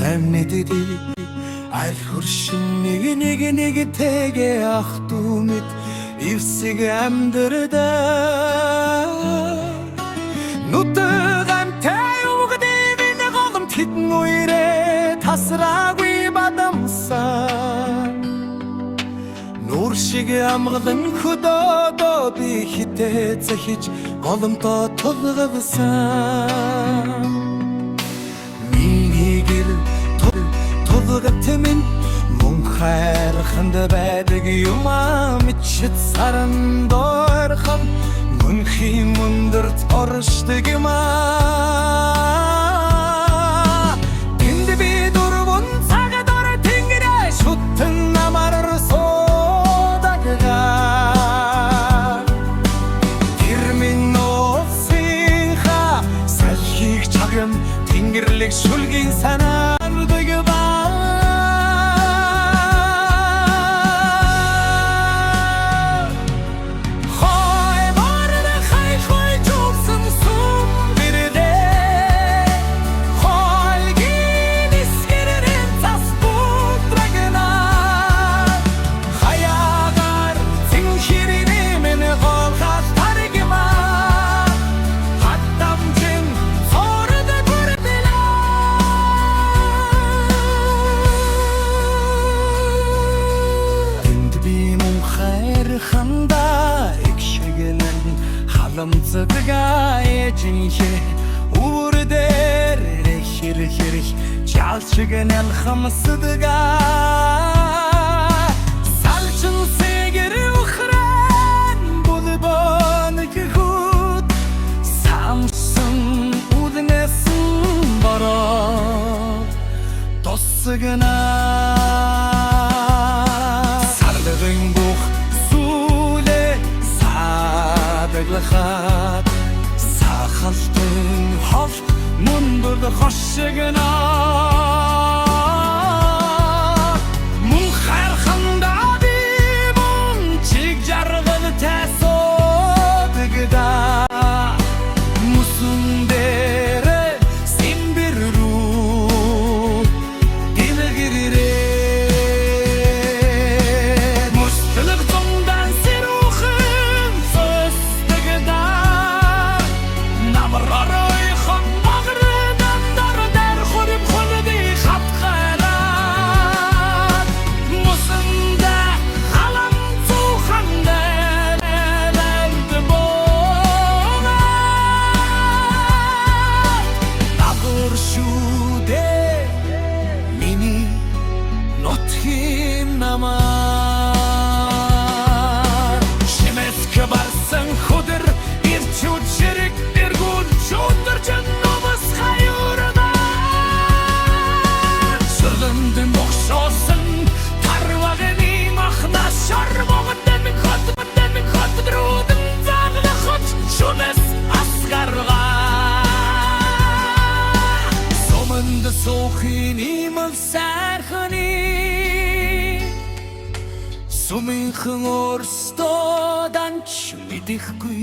амьнэдэди аль хуршин нэг тэгэ ах дүмэд ивсэг амьдрдаа нутаг амтай угдивэн голом титэн уйрэ тасраагүй бадамсан нуур шиг амгалан хөдөөдөө би хитээ захиж голомтоо тулгавсан миний гэр тулгатэмэн мөн хайрханд байдаг юмаа мэдчихэд саран дойрхон мөнхийн мөндөрт оршдог юмаа тэнд би дурвун цагад ор тэнгэрэ шүтэн намар содаггаа терминосынха салхийг чагам тэнгэрлэг шүлгийн санаардаг ба халамцдгаа ежинхэ үрдэр хэрэг чалчиг нэлхамсдгаа салчин сэгэр ухран булбон гэхүүд самсан үднэсэн бороо тосгнаа сарлын бух сүлэ садаглахад сахалтын хол мунdur хошгнаа мөн хайрханда би мөн чиг жаргал тасодгда муsun дээрэ симбэррүү дилгэрэрэ мустэлэг тундан сэрүүхэн сөстгда намрарой хон багрдан дардар хурим хулди хатхарат мусында халам цуханда лэлд бона дагур шүдэ мини нотхин намар шимэск барсан худэр ирчүүд ширэг эргүүл шүүдэрчэн номос хаюрда сүрдэндэн бохшоосон тарвагны махна шармогдэн хотдрүүдэн заглахот шунэс асгарга сомонд сохин имэл сайрханы сумынхын орстодан ч мэдэхгүй